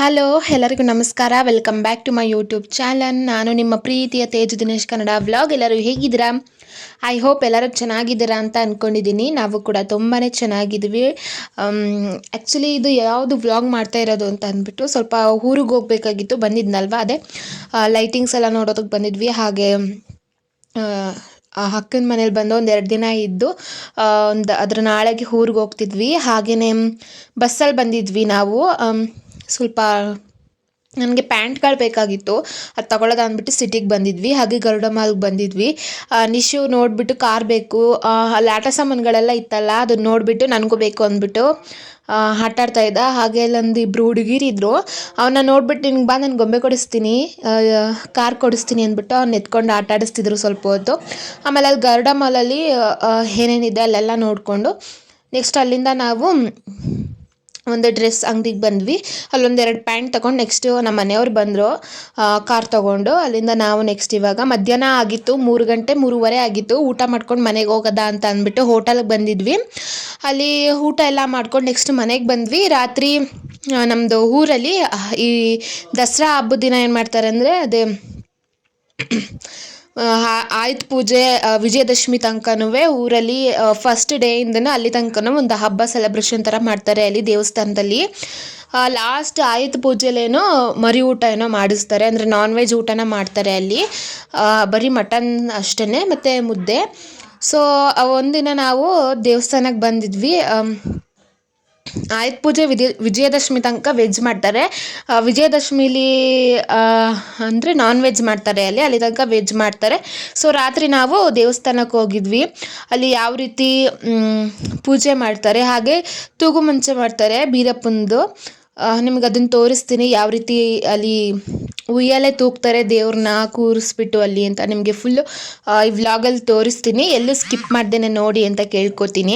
Hello ಎಲ್ಲರಿಗೂ ನಮಸ್ಕಾರ. Welcome back to my YouTube channel. ನಾನು ನಿಮ್ಮ ಪ್ರೀತಿಯ ತೇಜು ದಿನೇಶ್ ಕನ್ನಡ ವ್ಲಾಗ್. ಎಲ್ಲರೂ ಹೇಗಿದ್ದೀರಾ? ಐ ಹೋಪ್ ಎಲ್ಲರೂ ಚೆನ್ನಾಗಿದ್ದೀರಾ ಅಂತ ಅಂದ್ಕೊಂಡಿದ್ದೀನಿ. ನಾವು ಕೂಡ ತುಂಬಾ ಚೆನ್ನಾಗಿದ್ವಿ. ಆ್ಯಕ್ಚುಲಿ ಇದು ಯಾವುದು ವ್ಲಾಗ್ ಮಾಡ್ತಾ ಇರೋದು ಅಂತ ಅಂದ್ಬಿಟ್ಟು ಸ್ವಲ್ಪ ಊರಿಗೆ ಹೋಗ್ಬೇಕಾಗಿತ್ತು, ಬಂದಿದ್ನಲ್ವ, ಅದೇ ಲೈಟಿಂಗ್ಸ್ ಎಲ್ಲ ನೋಡೋದಕ್ಕೆ ಬಂದಿದ್ವಿ. ಹಾಗೆ ಅಕ್ಕನ ಮನೇಲಿ ಬಂದು ಒಂದು 2 ದಿನ ಇದ್ದು ಅದ್ರ ನಾಳೆಗೆ ಊರಿಗೆ ಹೋಗ್ತಿದ್ವಿ. ಹಾಗೆಯೇ ಬಸ್ಸಲ್ಲಿ ಬಂದಿದ್ವಿ ನಾವು. ಸ್ವಲ್ಪ ನನಗೆ ಪ್ಯಾಂಟ್ಗಳು ಬೇಕಾಗಿತ್ತು, ಅದು ತಗೊಳ್ಳೋದು ಅಂದ್ಬಿಟ್ಟು ಸಿಟಿಗೆ ಬಂದಿದ್ವಿ. ಹಾಗೆ ಗರುಡ ಮಾಲ್ಗೆ ಬಂದಿದ್ವಿ. ನಿಶು ನೋಡಿಬಿಟ್ಟು ಕಾರ್ ಬೇಕು, ಅಲ್ಲಿ ಆಟ ಸಾಮಾನುಗಳೆಲ್ಲ ಇತ್ತಲ್ಲ, ಅದನ್ನ ನೋಡಿಬಿಟ್ಟು ನನಗೂ ಬೇಕು ಅಂದ್ಬಿಟ್ಟು ಆಟಾಡ್ತಾ ಇದ್ದ. ಹಾಗೆ ಅಲ್ಲೊಂದು ಇಬ್ಬರು ಹುಡುಗಿರಿದ್ರು. ಅವನ್ನ ನೋಡ್ಬಿಟ್ಟು ನಿನ್ಗೆ ಬಾ, ನಾನು ಗೊಂಬೆ ಕೊಡಿಸ್ತೀನಿ, ಕಾರ್ ಕೊಡಿಸ್ತೀನಿ ಅಂದ್ಬಿಟ್ಟು ಅವ್ನು ಎತ್ಕೊಂಡು ಆಟ ಆಡಿಸ್ತಿದ್ರು ಸ್ವಲ್ಪ ಹೊತ್ತು. ಆಮೇಲೆ ಅಲ್ಲಿ ಗರುಡ ಮಾಲಲ್ಲಿ ಏನೇನಿದೆ ಅಲ್ಲೆಲ್ಲ ನೋಡಿಕೊಂಡು ನೆಕ್ಸ್ಟ್ ಅಲ್ಲಿಂದ ನಾವು ಒಂದು ಡ್ರೆಸ್ ಅಂಗಡಿಗೆ ಬಂದ್ವಿ. ಅಲ್ಲೊಂದೆರಡು ಪ್ಯಾಂಟ್ ತೊಗೊಂಡು ನೆಕ್ಸ್ಟು ನಮ್ಮ ಮನೆಯವ್ರು ಬಂದರು ಕಾರ್ ತೊಗೊಂಡು. ಅಲ್ಲಿಂದ ನಾವು ನೆಕ್ಸ್ಟ್ ಇವಾಗ ಮಧ್ಯಾಹ್ನ ಆಗಿತ್ತು, 3 ಗಂಟೆ 3:15 ಆಗಿತ್ತು. ಊಟ ಮಾಡ್ಕೊಂಡು ಮನೆಗೆ ಹೋಗೋದ ಅಂತ ಅಂದ್ಬಿಟ್ಟು ಹೋಟೆಲ್ಗೆ ಬಂದಿದ್ವಿ. ಅಲ್ಲಿ ಊಟ ಎಲ್ಲ ಮಾಡ್ಕೊಂಡು ನೆಕ್ಸ್ಟ್ ಮನೆಗೆ ಬಂದ್ವಿ. ರಾತ್ರಿ ನಮ್ಮದು ಊರಲ್ಲಿ ಈ ದಸರಾ ಹಬ್ಬದ ದಿನ ಏನು ಮಾಡ್ತಾರೆ ಅಂದರೆ ಅದೇ ಆಯುಧ ಪೂಜೆ, ವಿಜಯದಶಮಿ ತನಕನೂ ಊರಲ್ಲಿ ಫಸ್ಟ್ ಡೇಯಿಂದನೂ ಅಲ್ಲಿ ತನಕನೂ ಒಂದು ಹಬ್ಬ ಸೆಲೆಬ್ರೇಷನ್ ಥರ ಮಾಡ್ತಾರೆ ಅಲ್ಲಿ ದೇವಸ್ಥಾನದಲ್ಲಿ. ಲಾಸ್ಟ್ ಆಯುಧ ಪೂಜೆಲೇನೋ ಮರಿ ಊಟ ಏನೋ ಮಾಡಿಸ್ತಾರೆ, ಅಂದರೆ ನಾನ್ ವೆಜ್ ಊಟನ ಮಾಡ್ತಾರೆ ಅಲ್ಲಿ. ಬರೀ ಮಟನ್ ಅಷ್ಟೇ ಮತ್ತು ಮುದ್ದೆ. ಸೊ ಒಂದಿನ ನಾವು ದೇವಸ್ಥಾನಕ್ಕೆ ಬಂದಿದ್ವಿ. ಆಯುಧ ಪೂಜೆ ವಿಜಯದಶಮಿ ತನಕ ವೆಜ್ ಮಾಡ್ತಾರೆ. ವಿಜಯದಶಮಿಲಿ ಅಂದರೆ ನಾನ್ ವೆಜ್ ಮಾಡ್ತಾರೆ ಅಲ್ಲಿ ತನಕ ವೆಜ್ ಮಾಡ್ತಾರೆ. ಸೊ ರಾತ್ರಿ ನಾವು ದೇವಸ್ಥಾನಕ್ಕೆ ಹೋಗಿದ್ವಿ. ಅಲ್ಲಿ ಯಾವ ರೀತಿ ಪೂಜೆ ಮಾಡ್ತಾರೆ, ಹಾಗೆ ತೂಗು ಮಂಚ ಮಾಡ್ತಾರೆ ಬೀರಪ್ಪಂದು. ನಿಮ್ಗೆ ಅದನ್ನು ತೋರಿಸ್ತೀನಿ, ಯಾವ ರೀತಿ ಅಲ್ಲಿ ಉಯ್ಯಾಲೆ ತೂಗ್ತಾರೆ ದೇವ್ರನ್ನ ಕೂರಿಸ್ಬಿಟ್ಟು ಅಲ್ಲಿ ಅಂತ ನಿಮಗೆ ಫುಲ್ಲು ಈ ವ್ಲಾಗಲ್ಲಿ ತೋರಿಸ್ತೀನಿ. ಎಲ್ಲೂ ಸ್ಕಿಪ್ ಮಾಡ್ದೇನೆ ನೋಡಿ ಅಂತ ಕೇಳ್ಕೊತೀನಿ.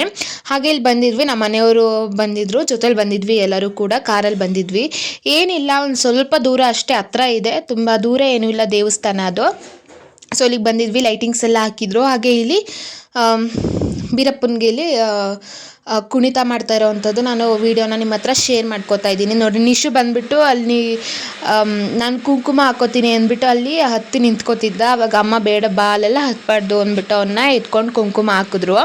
ಹಾಗೆ ಇಲ್ಲಿ ಬಂದಿದ್ವಿ, ನಮ್ಮ ಮನೆಯವರು ಬಂದಿದ್ದರು, ಜೊತೆಲಿ ಬಂದಿದ್ವಿ, ಎಲ್ಲರೂ ಕೂಡ ಕಾರಲ್ಲಿ ಬಂದಿದ್ವಿ. ಏನಿಲ್ಲ, ಒಂದು ಸ್ವಲ್ಪ ದೂರ ಅಷ್ಟೇ, ಹತ್ರ ಇದೆ, ತುಂಬ ದೂರ ಏನೂ ಇಲ್ಲ ದೇವಸ್ಥಾನ ಅದು. ಸೊ ಇಲ್ಲಿಗೆ ಬಂದಿದ್ವಿ, ಲೈಟಿಂಗ್ಸ್ ಎಲ್ಲ ಹಾಕಿದ್ರು. ಹಾಗೆ ಇಲ್ಲಿ ಬೀರಪ್ಪನಿಗೆ ಇಲ್ಲಿ ಕುಣಿತ ಮಾಡ್ತಾ ಇರೋವಂಥದ್ದು ನಾನು ವೀಡಿಯೋನ ನಿಮ್ಮ ಹತ್ರ ಶೇರ್ ಮಾಡ್ಕೋತಾ ಇದ್ದೀನಿ. ನೋಡಿ, ನಿಶು ಬಂದುಬಿಟ್ಟು ಅಲ್ಲಿ ನಾನು ಕುಂಕುಮ ಹಾಕೋತೀನಿ ಅಂದ್ಬಿಟ್ಟು ಅಲ್ಲಿ ಹತ್ತಿ ನಿಂತ್ಕೋತಿದ್ದ. ಅವಾಗ ಅಮ್ಮ ಬೇಡ ಬಾ, ಅಲ್ಲೆಲ್ಲ ಹತ್ಬಾರ್ದು ಅಂದ್ಬಿಟ್ಟು ಅವನ್ನ ಎತ್ಕೊಂಡು ಕುಂಕುಮ ಹಾಕಿದ್ರು.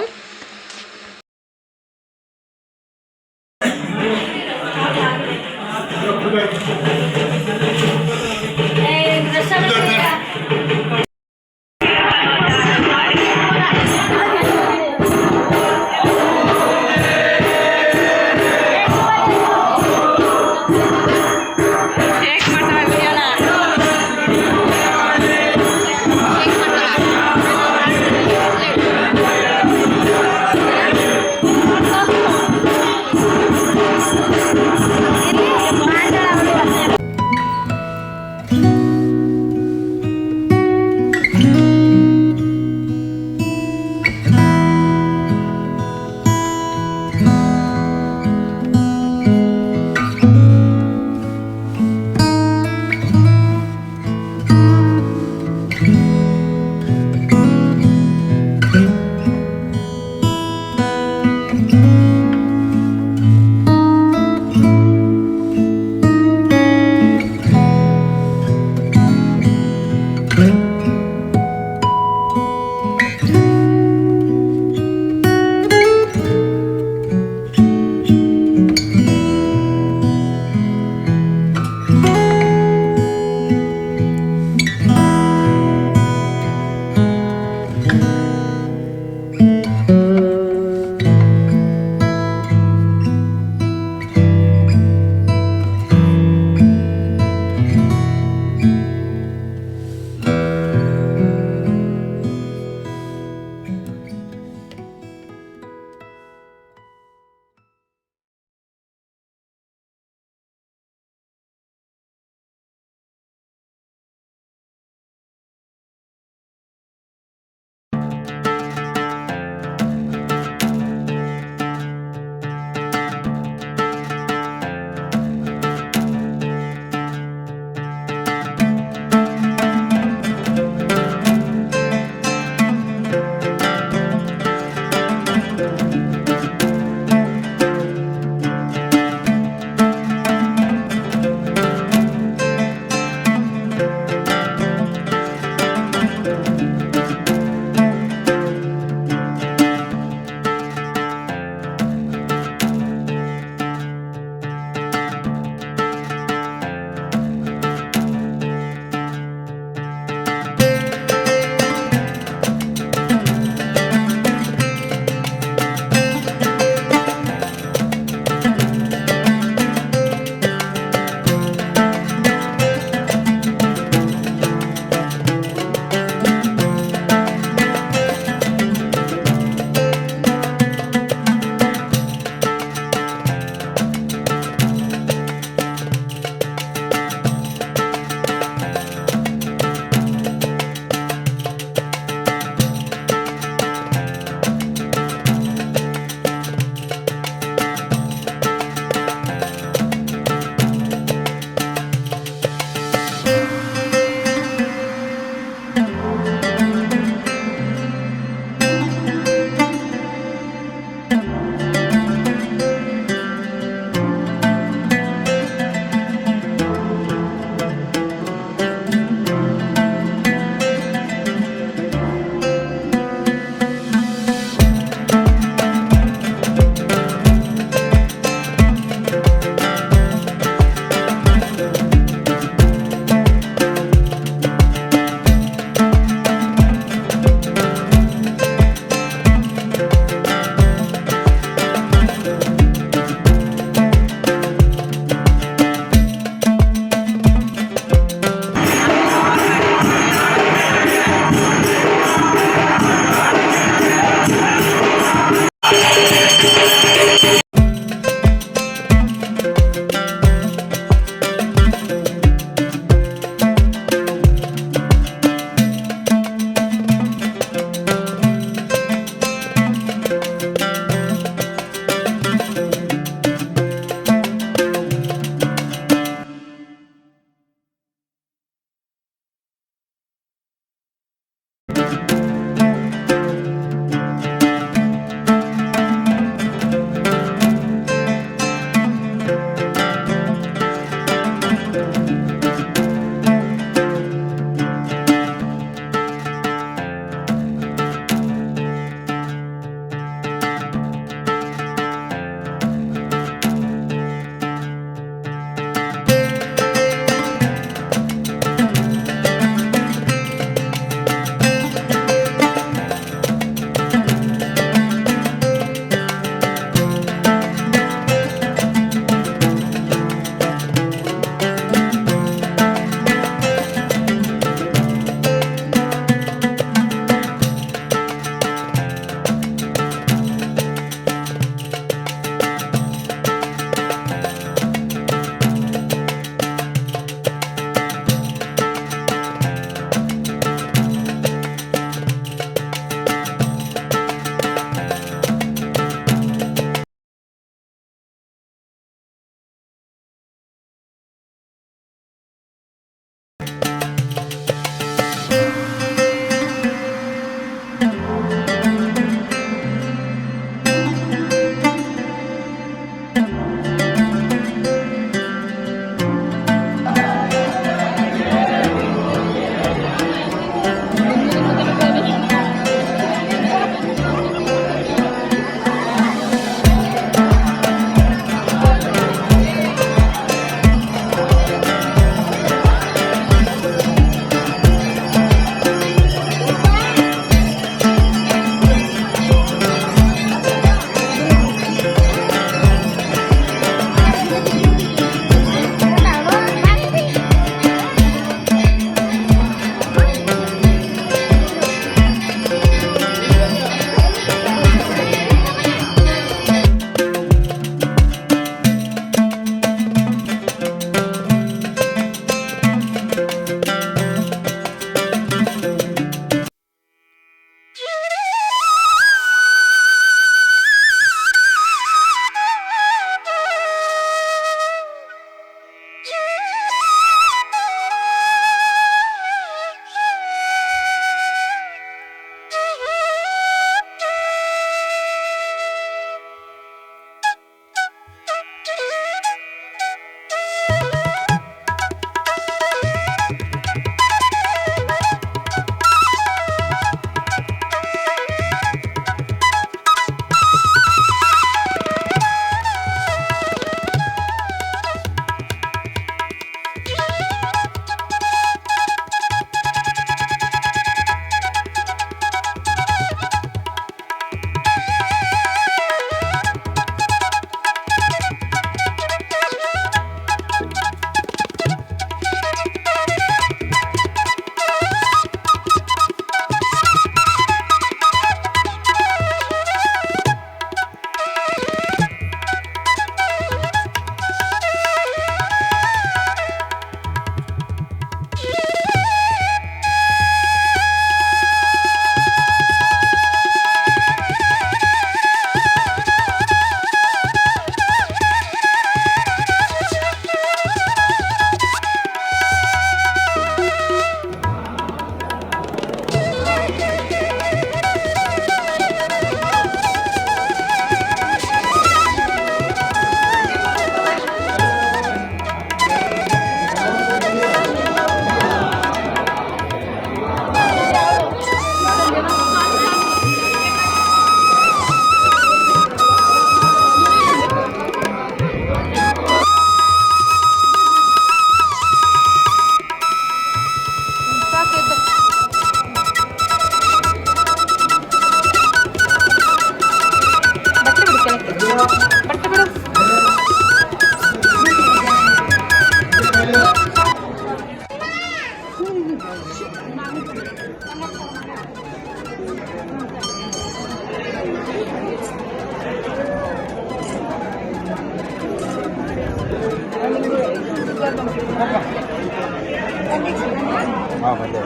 ಹಾಂ ಬಂದೆ.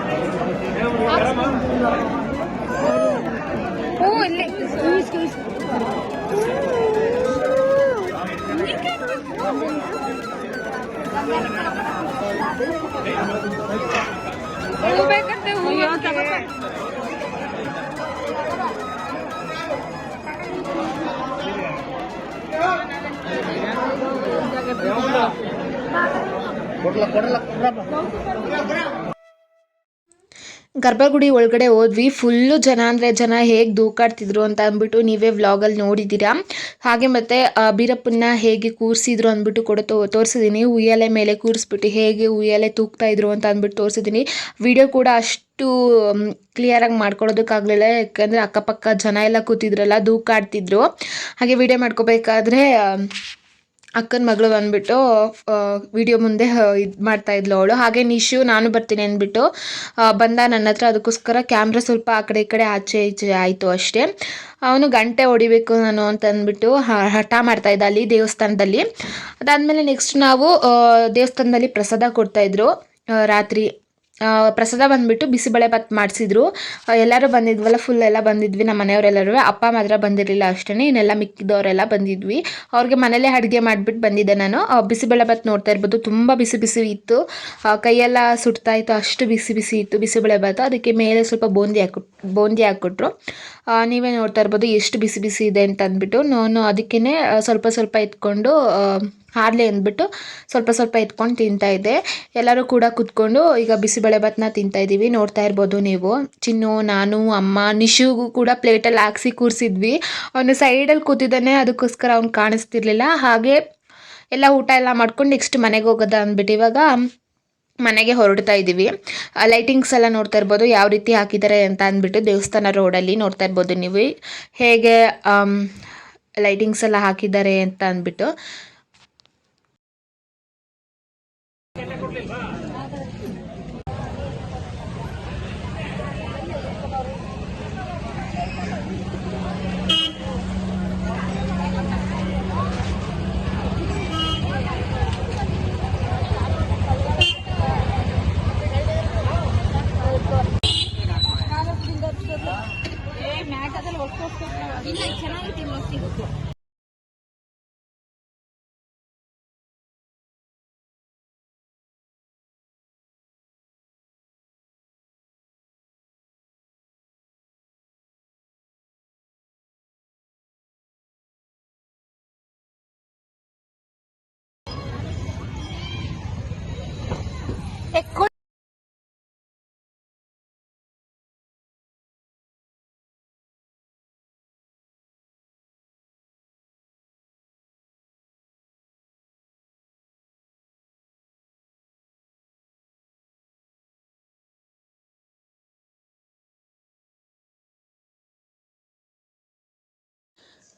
ಹ್ಞೂ ಇಲ್ಲಿ ಹೂ ಬೇಕಂತೆ ಹೂ ಗರ್ಭಗುಡಿ ಒಳಗಡೆ ಹೋದ್ವಿ. ಫುಲ್ಲು ಜನ ಅಂದರೆ ಜನ ಹೇಗೆ ದೂಕಾಡ್ತಿದ್ರು ಅಂತ ಅಂದ್ಬಿಟ್ಟು ನೀವೇ ವ್ಲಾಗಲ್ಲಿ ನೋಡಿದ್ದೀರಾ. ಹಾಗೆ ಮತ್ತು ಬೀರಪ್ಪನ್ನ ಹೇಗೆ ಕೂರಿಸಿದ್ರು ಅಂದ್ಬಿಟ್ಟು ಕೂಡ ತೋರಿಸಿದ್ದೀನಿ. ಉಯ್ಯಾಲೆ ಮೇಲೆ ಕೂರಿಸ್ಬಿಟ್ಟು ಹೇಗೆ ಉಯ್ಯಾಲೆ ತೂಗ್ತಾಯಿದ್ರು ಅಂತ ಅಂದ್ಬಿಟ್ಟು ತೋರಿಸಿದ್ದೀನಿ. ವಿಡಿಯೋ ಕೂಡ ಅಷ್ಟು ಕ್ಲಿಯರಾಗಿ ಮಾಡ್ಕೊಳ್ಳೋದಕ್ಕಾಗಲಿಲ್ಲ, ಯಾಕಂದರೆ ಅಕ್ಕಪಕ್ಕ ಜನ ಎಲ್ಲ ಕೂತಿದ್ರಲ್ಲ, ದೂಕಾಡ್ತಿದ್ರು. ಹಾಗೆ ವಿಡಿಯೋ ಮಾಡ್ಕೋಬೇಕಾದ್ರೆ ಅಕ್ಕನ ಮಗಳು ಬಂದ್ಬಿಟ್ಟು ವಿಡಿಯೋ ಮುಂದೆ ಇದು ಮಾಡ್ತಾಯಿದ್ಲು ಅವಳು. ಹಾಗೆ ನಿಶು ನಾನು ಬರ್ತೀನಿ ಅಂದ್ಬಿಟ್ಟು ಬಂದ ನನ್ನ ಹತ್ರ. ಅದಕ್ಕೋಸ್ಕರ ಕ್ಯಾಮ್ರಾ ಸ್ವಲ್ಪ ಆ ಕಡೆ ಈ ಕಡೆ ಆಚೆ ಈಚೆ ಆಯಿತು ಅಷ್ಟೇ. ಅವನು ಗಂಟೆ ಹೊಡಿಬೇಕು ನಾನು ಅಂತ ಅಂದ್ಬಿಟ್ಟು ಹಠ ಮಾಡ್ತಾಯಿದ್ದ ಅಲ್ಲಿ ದೇವಸ್ಥಾನದಲ್ಲಿ. ಅದಾದಮೇಲೆ ನೆಕ್ಸ್ಟ್ ನಾವು ದೇವಸ್ಥಾನದಲ್ಲಿ ಪ್ರಸಾದ ಕೊಡ್ತಾಯಿದ್ರು ರಾತ್ರಿ. ಪ್ರಸಾದ ಬಂದುಬಿಟ್ಟು ಬಿಸಿಬೇಳೆಭಾತ್ ಮಾಡಿಸಿದ್ರು. ಎಲ್ಲರೂ ಬಂದಿದ್ವಲ್ಲ, ಫುಲ್ ಎಲ್ಲ ಬಂದಿದ್ವಿ ನಮ್ಮ ಮನೆಯವರೆಲ್ಲರೂ. ಅಪ್ಪ ಮಾತ್ರ ಬಂದಿರಲಿಲ್ಲ ಅಷ್ಟೇ, ಇನ್ನೆಲ್ಲ ಮಿಕ್ಕಿದವರೆಲ್ಲ ಬಂದಿದ್ವಿ. ಅವ್ರಿಗೆ ಮನೇಲೇ ಅಡುಗೆ ಮಾಡಿಬಿಟ್ಟು ಬಂದಿದ್ದೆ ನಾನು. ಬಿಸಿಬೇಳೆಭಾತ್ ನೋಡ್ತಾ ಇರ್ಬೋದು, ತುಂಬ ಬಿಸಿ ಬಿಸಿ ಇತ್ತು, ಕೈಯೆಲ್ಲ ಸುಡ್ತಾ ಇತ್ತು, ಅಷ್ಟು ಬಿಸಿ ಬಿಸಿ ಇತ್ತು ಬಿಸಿಬೇಳೆಭಾತು. ಅದಕ್ಕೆ ಮೇಲೆ ಸ್ವಲ್ಪ ಬೂಂದಿ ಹಾಕ್ಕೊಟ್ರು. ನೀವೇ ನೋಡ್ತಾ ಇರ್ಬೋದು ಎಷ್ಟು ಬಿಸಿ ಬಿಸಿ ಇದೆ ಅಂತ ಅಂದ್ಬಿಟ್ಟು. ನಾನು ಅದಕ್ಕೇ ಸ್ವಲ್ಪ ಸ್ವಲ್ಪ ಎತ್ಕೊಂಡು ಹಾರಲಿ ಅಂದ್ಬಿಟ್ಟು ಸ್ವಲ್ಪ ಸ್ವಲ್ಪ ಎತ್ಕೊಂಡು ತಿಂತಾಯಿದ್ದೆ. ಎಲ್ಲರೂ ಕೂಡ ಕೂತ್ಕೊಂಡು ಈಗ ಬಿಸಿಬೇಳೆಭಾತನ್ನ ತಿಂತಾಯಿದ್ದೀವಿ. ನೋಡ್ತಾ ಇರ್ಬೋದು ನೀವು. ಚಿನ್ನು, ನಾನು, ಅಮ್ಮ, ನಿಶುಗೂ ಕೂಡ ಪ್ಲೇಟಲ್ಲಿ ಹಾಕ್ಸಿ ಕೂರಿಸಿದ್ವಿ. ಅವನು ಸೈಡಲ್ಲಿ ಕೂತಿದ್ದಾನೆ, ಅದಕ್ಕೋಸ್ಕರ ಅವ್ನು ಕಾಣಿಸ್ತಿರ್ಲಿಲ್ಲ. ಹಾಗೆ ಎಲ್ಲ ಊಟ ಎಲ್ಲ ಮಾಡ್ಕೊಂಡು ನೆಕ್ಸ್ಟ್ ಮನೆಗೆ ಹೋಗೋದ ಅಂದ್ಬಿಟ್ಟು ಇವಾಗ ಮನೆಗೆ ಹೊರಡ್ತಾ ಇದ್ದೀವಿ. ಲೈಟಿಂಗ್ಸ್ ಎಲ್ಲ ನೋಡ್ತಾ ಇರ್ಬೋದು ಯಾವ ರೀತಿ ಹಾಕಿದ್ದಾರೆ ಅಂತ ಅಂದ್ಬಿಟ್ಟು. ದೇವಸ್ಥಾನ ರೋಡಲ್ಲಿ ನೋಡ್ತಾ ಇರ್ಬೋದು ನೀವು ಹೇಗೆ ಲೈಟಿಂಗ್ಸ್ ಎಲ್ಲ ಹಾಕಿದ್ದಾರೆ ಅಂತ ಅಂದ್ಬಿಟ್ಟು. ಇಲ್ಲ ಚೆನ್ನಾಗಿತ್ತು.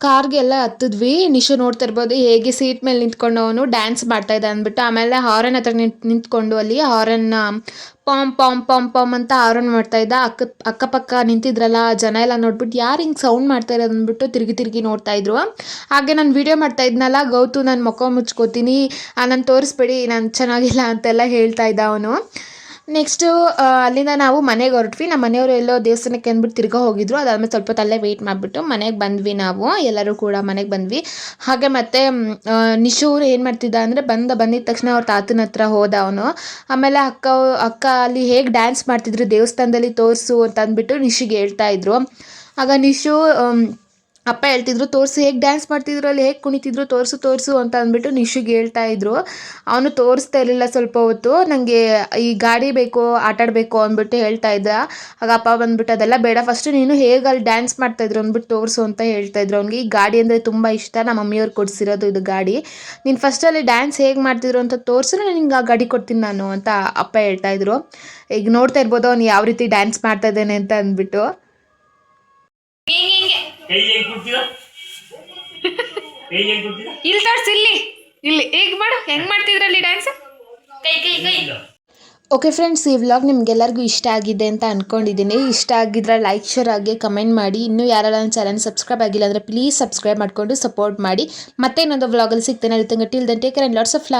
ಕಾರ್ಗೆಲ್ಲ ಹತ್ತಿದ್ವಿ. ನಿಶು ನೋಡ್ತಾ ಇರ್ಬೋದು ಹೇಗೆ ಸೀಟ್ ಮೇಲೆ ನಿಂತ್ಕೊಂಡು ಅವನು ಡ್ಯಾನ್ಸ್ ಮಾಡ್ತಾ ಇದ್ದ ಅಂದ್ಬಿಟ್ಟು. ಆಮೇಲೆ ಹಾರನ್ ಹತ್ರ ನಿಂತ್ಕೊಂಡು ಅಲ್ಲಿ ಹಾರನ್ನ ಪಾಮ್ ಪಾಮ್ ಪಾಮ್ ಪಾಮ್ ಅಂತ ಹಾರನ್ ಮಾಡ್ತಾ ಇದ್ದ. ಅಕ್ಕಪಕ್ಕ ನಿಂತಿದ್ರಲ್ಲ ಜನ ಎಲ್ಲ ನೋಡ್ಬಿಟ್ಟು ಯಾರು ಹಿಂಗೆ ಸೌಂಡ್ ಮಾಡ್ತಾ ಇರೋದು ಅಂದ್ಬಿಟ್ಟು ತಿರುಗಿ ನೋಡ್ತಾ ಇದ್ರು. ಹಾಗೆ ನಾನು ವಿಡಿಯೋ ಮಾಡ್ತಾ ಇದ್ನಲ್ಲ, ಗೌತು ನಾನು ಮುಖ ಮುಚ್ಕೋತೀನಿ, ನಾನು ತೋರಿಸ್ಬೇಡಿ, ನಾನು ಚೆನ್ನಾಗಿಲ್ಲ ಅಂತೆಲ್ಲ ಹೇಳ್ತಾ ಇದ್ದ ಅವನು. ನೆಕ್ಸ್ಟು ಅಲ್ಲಿಂದ ನಾವು ಮನೆಗೆ ಹೊರಟ್ವಿ. ನಮ್ಮ ಮನೆಯವರು ಎಲ್ಲೋ ದೇವಸ್ಥಾನಕ್ಕೆ ಅಂದ್ಬಿಟ್ಟು ತಿರ್ಗಾ ಹೋಗಿದ್ರು. ಅದಾದಮೇಲೆ ಸ್ವಲ್ಪ ತಲ್ಲೇ ವೆಯ್ಟ್ ಮಾಡಿಬಿಟ್ಟು ಮನೆಗೆ ಬಂದ್ವಿ. ನಾವು ಎಲ್ಲರೂ ಕೂಡ ಮನೆಗೆ ಬಂದ್ವಿ. ಹಾಗೆ ಮತ್ತು ನಿಶು ಏನು ಮಾಡ್ತಿದ್ದ ಅಂದರೆ ಬಂದಿದ್ದ ತಕ್ಷಣ ಅವ್ರ ತಾತನ ಹತ್ರ ಹೋದ ಅವನು. ಆಮೇಲೆ ಅಕ್ಕ ಅಲ್ಲಿ ಹೇಗೆ ಡ್ಯಾನ್ಸ್ ಮಾಡ್ತಿದ್ರು ದೇವಸ್ಥಾನದಲ್ಲಿ ತೋರಿಸು ಅಂತ ಅಂದ್ಬಿಟ್ಟು ನಿಶಿಗೆ ಹೇಳ್ತಾಯಿದ್ರು. ಆಗ ನಿಶು ಅಪ್ಪ ಹೇಳ್ತಿದ್ರು ತೋರಿಸು ಹೇಗೆ ಡ್ಯಾನ್ಸ್ ಮಾಡ್ತಿದ್ರು, ಅಲ್ಲಿ ಹೇಗೆ ಕುಣಿತಿದ್ರು, ತೋರಿಸು ಅಂತ ಅಂದ್ಬಿಟ್ಟು ನಿಶುಗೆ ಹೇಳ್ತಾಯಿದ್ರು. ಅವನು ತೋರಿಸ್ತಾ ಇರಲಿಲ್ಲ ಸ್ವಲ್ಪ ಹೊತ್ತು. ನನಗೆ ಈ ಗಾಡಿ ಬೇಕು, ಆಟಾಡಬೇಕು ಅಂದ್ಬಿಟ್ಟು ಹೇಳ್ತಾ ಇದ್ದ. ಆಗ ಅಪ್ಪ ಬಂದ್ಬಿಟ್ಟು ಅದೆಲ್ಲ ಬೇಡ, ಫಸ್ಟು ನೀನು ಹೇಗೆ ಅಲ್ಲಿ ಡ್ಯಾನ್ಸ್ ಮಾಡ್ತಾಯಿದ್ರು ಅಂದ್ಬಿಟ್ಟು ತೋರಿಸು ಅಂತ ಹೇಳ್ತಾಯಿದ್ರು. ಅವ್ನಿಗೆ ಈ ಗಾಡಿ ಅಂದರೆ ತುಂಬ ಇಷ್ಟ, ನಮ್ಮ ಮಮ್ಮಿಯವ್ರು ಕೊಡಿಸಿರೋದು ಇದು ಗಾಡಿ. ನೀನು ಫಸ್ಟಲ್ಲಿ ಡ್ಯಾನ್ಸ್ ಹೇಗೆ ಮಾಡ್ತಿದ್ರು ಅಂತ ತೋರಿಸಿದ್ರೆ ನಿಂಗೆ ಆ ಗಾಡಿ ಕೊಡ್ತೀನಿ ನಾನು ಅಂತ ಅಪ್ಪ ಹೇಳ್ತಾಯಿದ್ರು. ಈಗ ನೋಡ್ತಾ ಇರ್ಬೋದು ಅವ್ನು ಯಾವ ರೀತಿ ಡ್ಯಾನ್ಸ್ ಮಾಡ್ತಾ ಇದ್ದಾನೆ ಅಂತ ಅಂದ್ಬಿಟ್ಟು. ಇಲ್ಲಿ ತೋರ್ಸಿ, ಇಲ್ಲಿ ಹೇಗೆ ಮಾಡು, ಹೆಂಗ್ ಮಾಡ್ತಿದ್ರಲ್ಲಿ ಡ್ಯಾನ್ಸ್. ಓಕೆ ಫ್ರೆಂಡ್ಸ್, ಈ ವ್ಲಾಗ್ ನಿಮ್ಗೆಲ್ಲರಿಗೂ ಇಷ್ಟ ಆಗಿದೆ ಅಂತ ಅಂದ್ಕೊಂಡಿದ್ದೀನಿ. ಇಷ್ಟ ಆಗಿದ್ರೆ ಲೈಕ್, ಶೇರ್ ಆಗಿ ಕಮೆಂಟ್ ಮಾಡಿ. ಇನ್ನೂ ಯಾರೆಲ್ಲ ನನ್ನ ಚಾನಲ್ ಸಬ್ಸ್ಕ್ರೈಬ್ ಆಗಿಲ್ಲ ಅಂದರೆ ಪ್ಲೀಸ್ ಸಬ್ಸ್ಕ್ರೈಬ್ ಮಾಡಿಕೊಂಡು ಸಪೋರ್ಟ್ ಮಾಡಿ. ಮತ್ತೆ ಇನ್ನೊಂದು ವ್ಲಾಗಲ್ಲಿ ಸಿಗ್ತೇನೆ. Till then take care and lots of love.